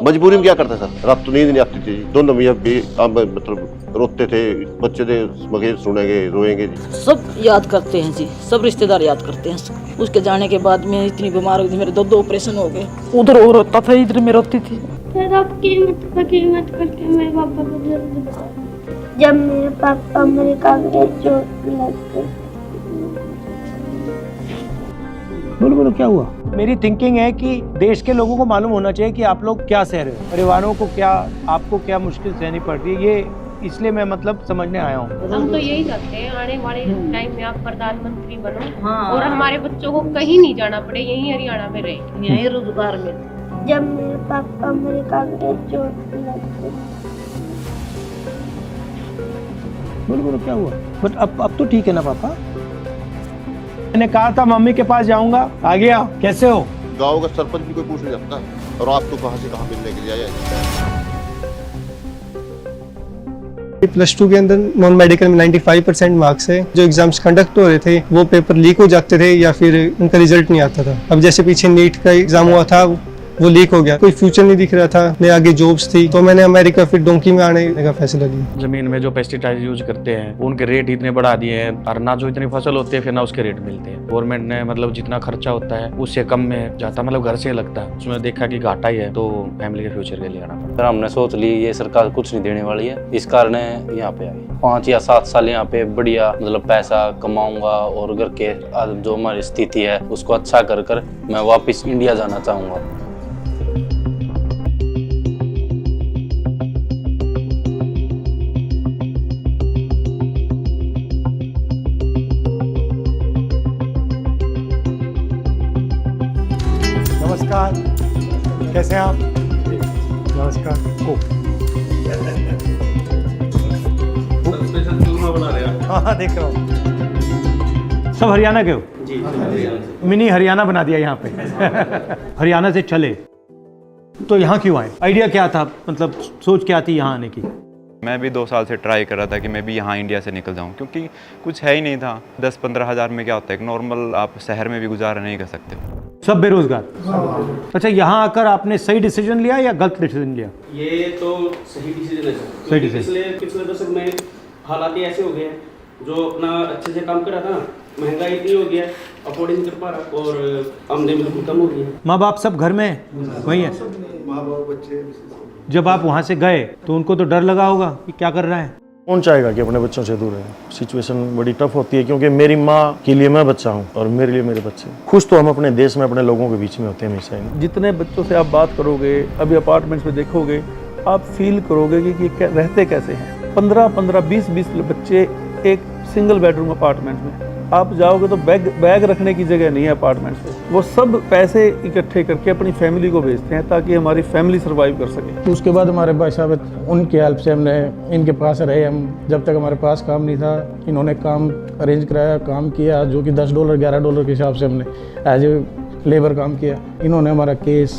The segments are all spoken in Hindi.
मजबूरी में क्या करते सर, रात तो नींद नहीं आती थी। दोनों मियाँ भी मतलब रोते थे, बच्चे थे मगे सुनेंगे रोएंगे जी। सब याद करते हैं जी, सब रिश्तेदार याद करते हैं। उसके जाने के बाद मैं इतनी बीमार हो गई, मेरे दो ऑपरेशन हो गए। उधर और रोता था, इधर में रोती थी। फिर अब कीमत करके मेरे पापा को जल्दी बताओ। जब मेरे पापा अमेरिका गए चोट लग गई। बोलो बोलो क्या हुआ? मेरी थिंकिंग है कि देश के लोगों को मालूम होना चाहिए कि आप लोग क्या सह रहे हो, परिवारों को क्या, आपको क्या मुश्किल सहनी पड़ रही है। ये इसलिए मैं मतलब समझने आया हूँ। हम तो यही चाहते हैं आने वाले टाइम में आप प्रधानमंत्री बनो। हाँ। और हमारे बच्चों को कहीं नहीं जाना पड़े, यहीं हरियाणा में रहे, यहीं रोजगार में। जब मेरे पापा अमेरिका गए चोट लग गई। बोलो बोलो क्या हुआ? बट अब तो ठीक है ना पापा? मैंने कहा था मम्मी के पास जाऊंगा, आ गया। कैसे हो? गाँव का सरपंच भी कोई पूछ नहीं सकता, और आपको कहाँ से कहाँ मिलने के लिए आया। +2 के अंदर नॉन मेडिकल में 95% मार्क्स है। जो एग्जाम्स कंडक्ट हो रहे थे वो पेपर लीक हो जाते थे या फिर उनका रिजल्ट नहीं आता था। अब जैसे पीछे नीट का एग्जाम हुआ था वो लीक हो गया, कोई फ्यूचर नहीं दिख रहा था, मेरे आगे जॉब्स थी, तो मैंने अमेरिका फिर डोंकी में आने का फैसला लिया। जमीन में जो पेस्टिसाइड यूज करते हैं उनके रेट इतने बढ़ा दिए हैं, और ना जो इतनी फसल होती है फिर ना उसके रेट मिलते हैं। गवर्नमेंट ने मतलब जितना खर्चा होता है उससे कम में जाता, मतलब घर से लगता है, उसमें देखा कि घाटा ही है, तो फैमिली के फ्यूचर के लिए आना पड़ता। फिर हमने सोच ली ये सरकार कुछ नहीं देने वाली है, इस कारण यहाँ पे आए। 5 या 7 साल यहाँ पे बढ़िया मतलब पैसा कमाऊंगा और घर के जो हमारी स्थिति है उसको अच्छा कर कर मैं वापस इंडिया जाना चाहूँगा। नमस्कार, कैसे हैं आप? नमस्कार। हाँ देख रहा हूँ। सब हरियाणा के हो? जी। मिनी हरियाणा बना दिया यहाँ पे। हरियाणा से चले तो यहाँ क्यों आए? आइडिया क्या था, मतलब सोच क्या थी यहाँ आने की? मैं भी 2 साल से ट्राई कर रहा था कि मैं भी यहाँ इंडिया से निकल जाऊँ, क्योंकि कुछ है ही नहीं था। 10-15 हज़ार में क्या होता है, एक नॉर्मल आप शहर में भी गुजारा नहीं कर सकते। सब बेरोजगार। अच्छा, यहाँ आकर आपने सही डिसीजन लिया या गलत डिसीजन लिया? ये तो सही डिसीजन है सर। सही डिसीजन। इसलिए पिछले दशक में हालात ऐसे हो गए हैं, जो अपना अच्छे से काम कर रहा था ना, महंगाई इतनी हो गया, अफोर्ड नहीं कर पा रहा, और आमदनी बिल्कुल कम हो गई है। माँ बाप सब घर में वही है? माँ बाप बच्चे। जब आप वहाँ से गए तो उनको तो डर लगा होगा कि क्या कर रहा है? कौन चाहेगा कि अपने बच्चों से दूर रहे? सिचुएशन बड़ी टफ होती है, क्योंकि मेरी माँ के लिए मैं बच्चा हूँ और मेरे लिए मेरे बच्चे। खुश तो हम अपने देश में अपने लोगों के बीच में होते हैं हमेशा ही। जितने बच्चों से आप बात करोगे, अभी अपार्टमेंट्स में देखोगे, आप फील करोगे कि रहते कैसे हैं। 15-15, 20-20 बच्चे एक सिंगल बेडरूम अपार्टमेंट में। आप जाओगे तो बैग रखने की जगह नहीं है अपार्टमेंट्स में। वो सब पैसे इकट्ठे करके अपनी फैमिली को भेजते हैं ताकि हमारी फैमिली सर्वाइव कर सके। उसके बाद हमारे भाई साहब, उनकी हेल्प से हमने इनके पास रहे। हम जब तक हमारे पास काम नहीं था, इन्होंने काम अरेंज कराया, काम किया, जो कि $10 $11 के हिसाब से हमने एज ए लेबर काम किया। इन्होंने हमारा केस,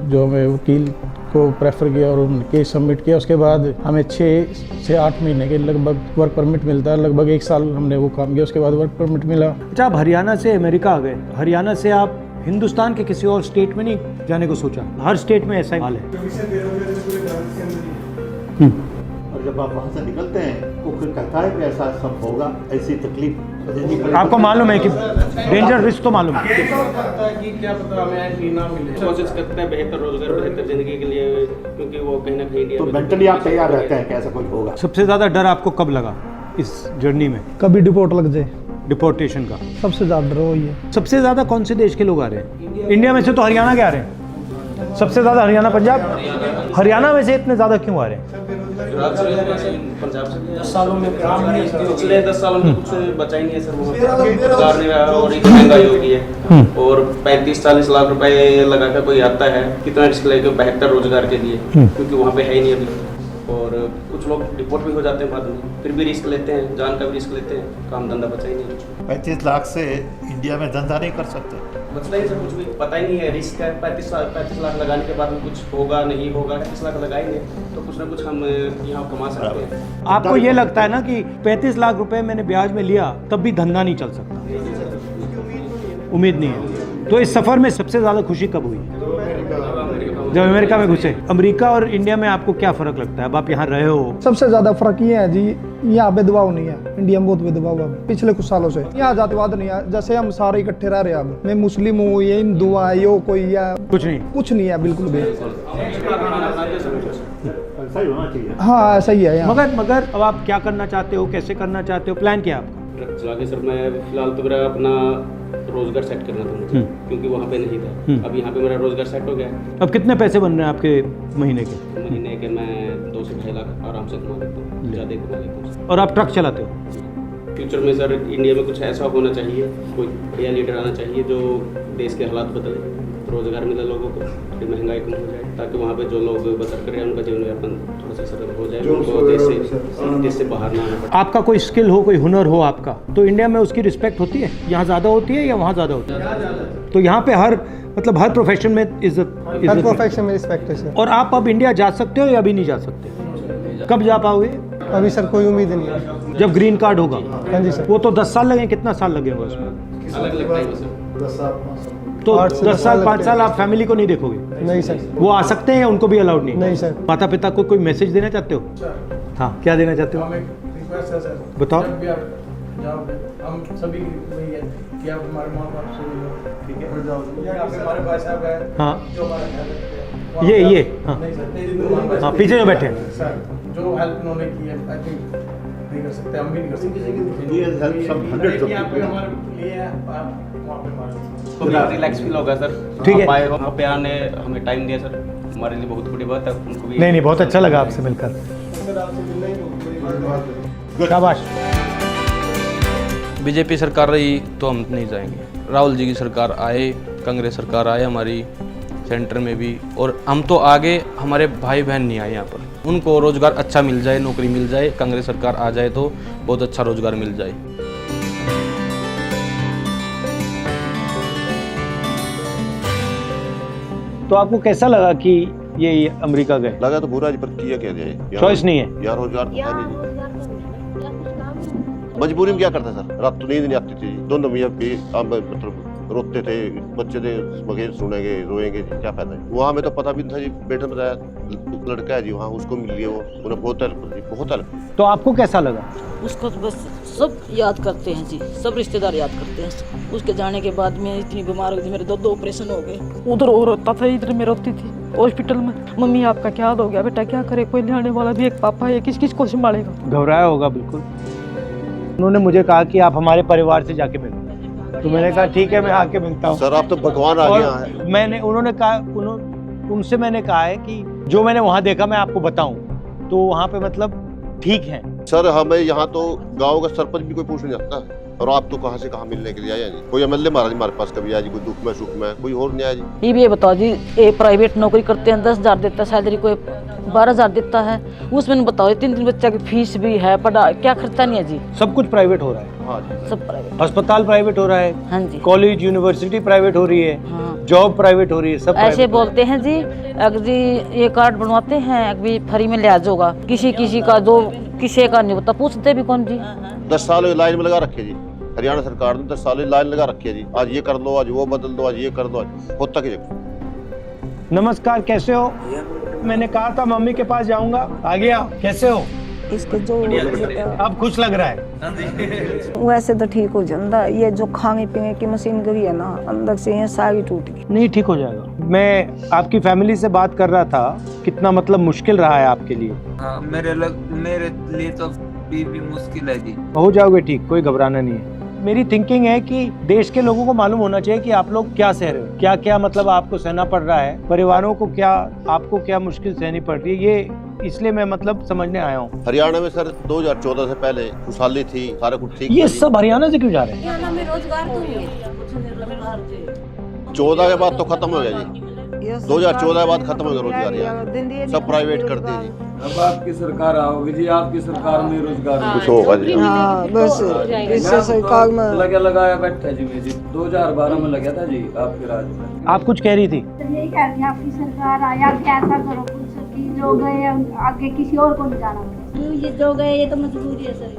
जो हमें वकील को प्रेफर किया और उन्होंने केस सबमिट किया। उसके बाद हमें 6 से 8 महीने के लगभग वर्क परमिट मिलता है। लगभग 1 साल हमने वो काम किया, उसके बाद वर्क परमिट मिला। अच्छा, आप हरियाणा से अमेरिका आ गए। हरियाणा से आप हिंदुस्तान के किसी और स्टेट में नहीं जाने को सोचा? हर स्टेट में ऐसा ही हाल है। और जब आप वहाँ से निकलते हैं तो फिर कहता है कि ऐसा सब होगा, ऐसी तकलीफ। आपको मालूम है कि डेंजर रिस्क तो मालूम है। कि क्या पता हमें ना मिले। कोशिश करते हैं बेहतर रोजगार, बेहतर जिंदगी के लिए, क्योंकि वो कहीं ना कहीं तो मेंटली आप तैयार रहते हैं कि ऐसा कुछ होगा। सबसे ज़्यादा डर आपको कब लगा इस जर्नी में? कभी डिपोर्ट लग जाए, डिपोर्टेशन का सबसे ज़्यादा डर वही है। सबसे ज़्यादा कौन से देश के लोग आ रहे हैं? इंडिया में से तो हरियाणा के आ रहे हैं सबसे ज़्यादा। हरियाणा, पंजाब। हरियाणा में से इतने ज़्यादा क्यों आ रहे हैं? पंजाब से 10 सालों में पिछले 10 सालों में कुछ बचा ही नहीं है सर। सरकार ने और इतनी महंगाई हो गई है, और 35-40 लाख रुपए लगा कर कोई आता है, कितना रिस्क लेके बेहतर रोजगार के लिए, क्योंकि वहाँ पे है ही नहीं अभी। और कुछ लोग डिपोर्ट भी हो जाते हैं बाद में, फिर भी रिस्क लेते हैं, जान का भी रिस्क लेते हैं, काम धंधा बचा ही नहीं। 35 लाख से इंडिया में धंधा नहीं कर सकते, बचता ही सर, कुछ भी पता ही नहीं है। रिस्क है, 35 लाख लगाने के बाद में कुछ होगा नहीं होगा। 35 लाख लगाएंगे तो कुछ ना कुछ हम यहाँ कमा सकते हैं। आपको ये लगता है ना कि 35 लाख रुपए मैंने ब्याज में लिया तब भी धंधा नहीं चल सकता? उम्मीद नहीं है। तो इस सफर में सबसे ज्यादा खुशी कब हुई? जब अमेरिका में घुसे। अमेरिका और इंडिया में आपको क्या फर्क लगता है? अब आप यहाँ रहे हो। सबसे ज्यादा फर्क ये है जी, यहाँ भेदभाव नहीं है। इंडिया में बहुत भेदभाव है पिछले कुछ सालों से। यहाँ जातिवाद नहीं है, जैसे हम सारे इकट्ठे रह रहे हैं। अब मैं मुस्लिम हूँ, ये हिंदू है, यो कोई है, कुछ नहीं, कुछ नहीं है बिल्कुल भी। ऐसा ही होना चाहिए। हाँ ऐसा ही है यहाँ। मगर अब आप क्या करना चाहते हो, कैसे करना चाहते हो, प्लान क्या है आपका? ट्रक चला के सर मैं फिलहाल तो मेरा अपना रोजगार सेट करना था मुझे, क्योंकि वहाँ पे नहीं था। अब यहाँ पे मेरा रोजगार सेट हो गया है। अब कितने पैसे बन रहे हैं आपके महीने के? महीने के मैं 2 से 2.5 लाख आराम से कमा लेता हूँ, ज़्यादा कमा लेता हूँ। और आप ट्रक चलाते हो? फ्यूचर में सर इंडिया में कुछ ऐसा होना चाहिए, कोई नया लीडर आना चाहिए जो देश के हालात बदले, रोजगार मिले लोगों को, फिर महंगाई कम हो जाए, ताकि वहाँ पे जो लोग बसर कर रहे हैं उनका जीवन यापन थोड़ा सा सरल हो जाए, उनको देश से बाहर ना आना पड़े। आपका कोई स्किल हो, कोई हुनर हो आपका, तो इंडिया में उसकी रिस्पेक्ट होती है? यहाँ ज़्यादा होती है या वहाँ ज़्यादा होती है? तो यहाँ पे हर प्रोफेशन में इज्जत, हर प्रोफेशन में रिस्पेक्ट है सर। और आप अब इंडिया जा सकते हो या अभी नहीं जा सकते? कब जा पाओगे? अभी सर कोई उम्मीद नहीं है। जब ग्रीन कार्ड होगा? हाँ जी सर। वो तो 10 साल लगे, कितना साल लगेगा उसमें? अलग-अलग टाइम है सर। तो 10 साल 5 साल आप फैमिली को नहीं देखोगे? नहीं सर। वो आ सकते हैं या उनको भी अलाउड नहीं? नहीं सर। माता पिता को कोई मैसेज देना चाहते हो? हाँ, क्या देना चाहते हो? बताओ। हम सभी वही है कि आप हमारे माँ बाप से मिलो, ठीक है? यहाँ पे हमारे भाई साहब है, हाँ, जो हमारा ख्याल रखते हैं। ये हाँ, नहीं सर, हाँ, पीछे जो बैठे हैं सर, जो हेल्प उन्होंने की है, आई थिंक नहीं कर सकते, हम भी नहीं कर सकते। ये हेल्प सब 100 यहाँ पे हमारे लिए आप वहाँ पे हमारे तो भी रिलैक्स फील होगा सर। ठीक है। वहाँ पे आने हमें टाइम दिया सर, हमारे लिए बहुत बड़ी बात है। उनको भी नहीं, बहुत अच्छा लगा आपसे मिलकर। शाबाश। बीजेपी सरकार रही तो हम नहीं जाएंगे। राहुल जी की सरकार आए, कांग्रेस सरकार आए हमारी सेंटर में भी, और हम तो आगे, हमारे भाई बहन नहीं आए यहाँ पर। उनको रोज़गार अच्छा मिल जाए, नौकरी मिल जाए, कांग्रेस सरकार आ जाए तो बहुत अच्छा रोज़गार मिल जाए। तो आपको कैसा लगा कि ये अमेरिका गए? लगा तो बुरा जी, पर किया क्या जाए, चॉइस नहीं है यार, रोजगार तो है नहीं। मजबूरी में क्या करता सर, रात तो नींद नहीं आती थी। दोनों मियाँ भी मतलब रोते थे, बच्चे थे, मगेर सुनेंगे, रोएंगे, क्या फायदा है। वहाँ में तो पता भी नहीं था जी, बेटे में रहा लड़का है जी, वहाँ उसको मिल लिया, वो उन्हें बहुत हेल्प। तो आपको कैसा लगा? उसको तो बस सब याद करते हैं जी, सब रिश्तेदार याद करते हैं। उसके जाने के बाद मैं इतनी बीमार हो गई, मेरे 2 ऑपरेशन हो गए। उधर और रोता था, इधर मैं रोती थी हॉस्पिटल में। मम्मी आपका क्या हो गया बेटा, क्या करे, कोई लाने वाला भी एक पापा है, किस किस को संभालेगा? घबराया होगा बिल्कुल। उन्होंने मुझे कहा कि आप हमारे परिवार से जाके मिलो, तो मैंने कहा ठीक है, मैं आके मिलता हूँ। सर आप तो भगवान आ गया है। उन्होंने कहा, उनसे मैंने कहा है कि जो मैंने वहाँ देखा मैं आपको बताऊँ, तो वहाँ पे मतलब ठीक है। सर हमें यहाँ तो गांव का सरपंच भी कोई पूछ नहीं सकता, और आप तो कहाँ से कहाँ मिलने के लिए आया जी। कोई एमएलए महाराज हमारे पास कभी आया जी, कोई दुख में सुख में, कोई और नहीं आया जी। ये बताओ जी, प्राइवेट नौकरी करते हैं, 10,000 देता है सैलरी, कोई 12,000 देता है। उसमें बताओ 3 बच्चा की फीस भी है, पढ़ा, क्या खर्चा नहीं है जी। सब कुछ प्राइवेट हो रहा है। हाँ जी, सब प्राइवेट। अस्पताल प्राइवेट हो रहा है। हाँ जी। कॉलेज यूनिवर्सिटी प्राइवेट हो रही है। हाँ। जॉब प्राइवेट हो रही है। सब ऐसे बोलते हैं जी, अगर जी ये कार्ड बनवाते हैं, अभी फ्री में लिहाज होगा, किसी का जो किसी का नहीं होता, पूछते भी कौन जी। 10 साल लाइन में लगा रखे जी, हरियाणा सरकार ने 10 साल लाइन लगा रखी है जी। आज ये कर दो, आज वो बदल दो, आज ये कर दो, आज होता की जगह। नमस्कार, कैसे हो? मैंने कहा था मम्मी के पास जाऊंगा, आ गया। कैसे हो? इसके जो अब खुश लग रहा है? वैसे तो ठीक हो जाता, ये जो खाने पीने की मशीन गई है ना, अंदर से ये सारी टूट गई। नहीं, ठीक हो जाएगा। मैं आपकी फैमिली से बात कर रहा था, कितना मतलब मुश्किल रहा है आपके लिए। हाँ, मेरे लिए तो भी मुश्किल है जी। हो जाओगे ठीक, कोई घबराना नहीं है। मेरी थिंकिंग है कि देश के लोगों को मालूम होना चाहिए कि आप लोग क्या सह रहे हो, क्या क्या मतलब आपको सहना पड़ रहा है, परिवारों को क्या, आपको क्या मुश्किल सहनी पड़ रही है, ये इसलिए मैं मतलब समझने आया हूँ। हरियाणा में सर 2014 से पहले खुशहाली थी, सारा कुछ ठीक। ये सब हरियाणा से क्यों जा रहे हैं? हरियाणा में रोजगार तो है। 14 के बाद तो खत्म हो गया जी, 2014 के बाद खत्म हो गया रोजगार यहाँ, सब प्राइवेट कर दिए जी। अब आपकी सरकार आओगी जी, आपकी सरकार में रोजगार कुछ होगा जी। हाँ बस इससे सरकार में लगाया बैठा जी। 2012 में लगा था जी आपके राज में। आप कुछ कह रही थी? यही कह रही आपकी सरकार आया कि ऐसा करो कुछ कि जो गए आगे किसी और को नहीं जाना। ये जो गए ये तो मजबूरी है सर,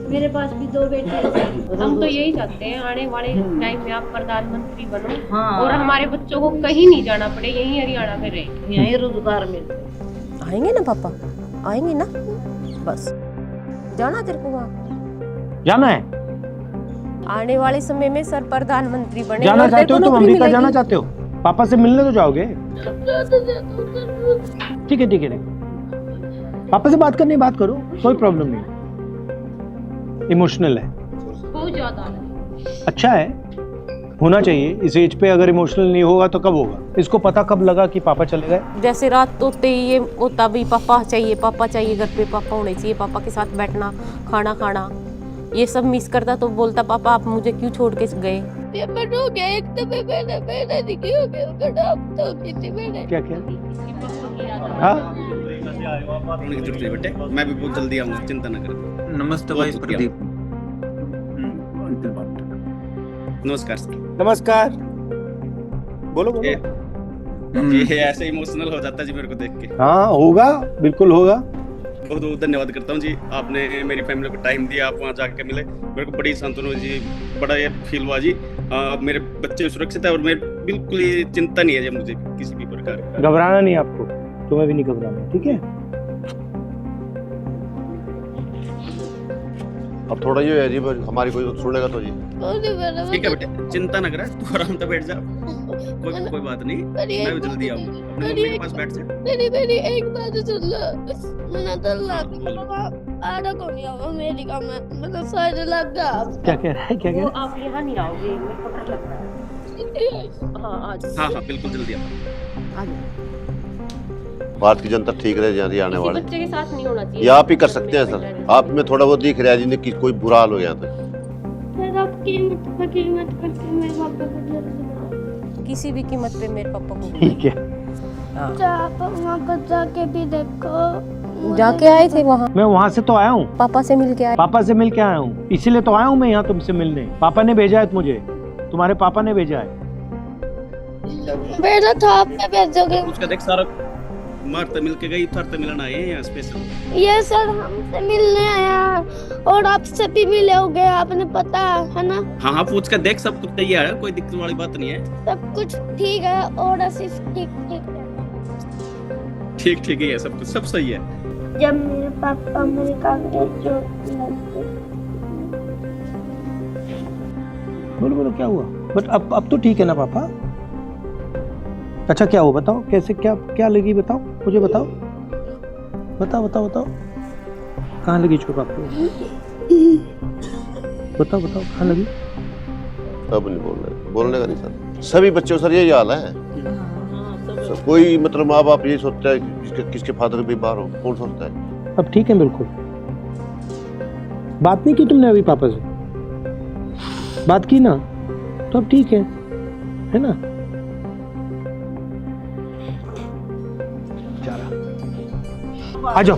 मेरे पास भी 2 बेटे हैं। हम तो यही चाहते हैं आने वाले टाइम में आप प्रधानमंत्री बनो हाँ। और हमारे बच्चों को कहीं नहीं जाना पड़े, यहीं हरियाणा में रहे, यहीं रोजगार मिले। आएंगे ना पापा, आएंगे ना, बस जाना तेरे को वहाँ। जाना है? आने वाले समय में सर प्रधानमंत्री बने। जाना चाहते हो तुम? अमेरिका जाना चाहते हो? पापा से मिलने तो जाओगे? ठीक है ठीक है, पापा से बात करनी बात करो, कोई प्रॉब्लम नहीं। इमोशनल है, बहुत ज्यादा है। अच्छा है, होना चाहिए इस एज पे। अगर इमोशनल नहीं होगा तो कब होगा? इसको पता कब लगा कि पापा चले गए? जैसे रात होते ही ये होता भी पापा चाहिए घर पे, पापा होने चाहिए, पापा के साथ बैठना, खाना खाना, ये सब मिस करता तो बोलता पापा आप मुझे क्यों छोड़ के गए। पेपर हो गया एक तो मैंने दिखी हो गया तो कितनी मैंने क्या क्या? हाँ बेटे मैं भी बहुत जल्दी आऊंगा, चिंता न करें। नमस्ते भाई प्रदीप। नमस्कार सर। नमस्कार, बोलो बोलो। ये ऐसे इमोशनल हो जाता है जी मेरे को देख के। हाँ होगा, बिल्कुल होगा। बहुत बहुत धन्यवाद करता हूँ जी, आपने मेरी फैमिली को टाइम दिया, आप वहाँ जाके मिले, मेरे को बड़ी सांत्वना हुई जी, बड़ा ये फील हुआ जी। मेरे बच्चे सुरक्षित है और मैं बिल्कुल ही चिंता नहीं है जी मुझे किसी भी प्रकार की। घबराना नहीं आपको, तुम्हें भी नहीं घबराना, ठीक है? अब थोड़ा ये है जी, हमारी कोई सुनेगा तो जी। ठीक है बेटे, चिंता न करें, तू आराम से बैठ जा, कोई बात नहीं, मैं भी जल्दी आऊंगा। अपनी मम्मी के पास बैठ जा। मेरी एक बात सुन लो, मैंने तो आधा को नहीं आऊंगा अमेरिका में, मतलब सारे लग गया। क्या कह रहा है? क्या कह वो रहा है? आप यहाँ नहीं आओगे, मेरे को डर लगता है। हाँ आज हाँ बिल्कुल जल्दी आऊंगा। भारत की जनता ठीक रहे जहाँ आने वाले, बच्चे के साथ नहीं होना चाहिए। ये आप ही कर सकते हैं सर। आप में थोड़ा बहुत दिख रहा है जिन्हें कोई बुरा हाल हो गया था। फिर आप कीमत करके मेरे पापा को जल्दी किसी भी कीमत पे मेरे पापा को। ठीक है, आप वहाँ पर जाके भी देखो। जाके आए थे वहाँ? मैं वहाँ से तो आया हूँ, पापा से मिल के आए। पापा से मिल के आया हूँ, इसीलिए तो आया हूँ मैं यहाँ तुमसे मिलने। पापा ने भेजा है मुझे, तुम्हारे पापा ने भेजा है। भेजा था, आपने भेजोगे? उसका देख सारा मार तो मिल के गई, थर तो मिलना है यहाँ स्पेशल। ये सर हमसे मिलने आया और आपसे भी मिले होगे, आपने पता है ना? हाँ पूछ कर देख, सब कुछ तैयार है, कोई दिक्कत वाली बात नहीं है। सब कुछ ठीक है और सिर्फ ठीक ही है, सब कुछ सब सही है। जब मेरे पापा अमेरिका गए चोट लग गई। बोलो बोलो क्या हुआ? बट अब तो ठीक है ना पापा? अच्छा क्या हुआ बताओ, कैसे क्या लगी बताओ, मुझे बताओ, बताओ कहाँ लगी चोट आपको? बताओ कहाँ लगी? अब नहीं बोलने का नहीं सर। सभी बच्चों सर यही हाल है सर। कोई मतलब माँ बाप यही सोचता है कि किसके फादर भी बाहर हो, कौन सोचता है? अब ठीक है बिल्कुल। बात नहीं की तुमने अभी पापा से? बात की ना, तो अब ठीक है ना? आ जाओ।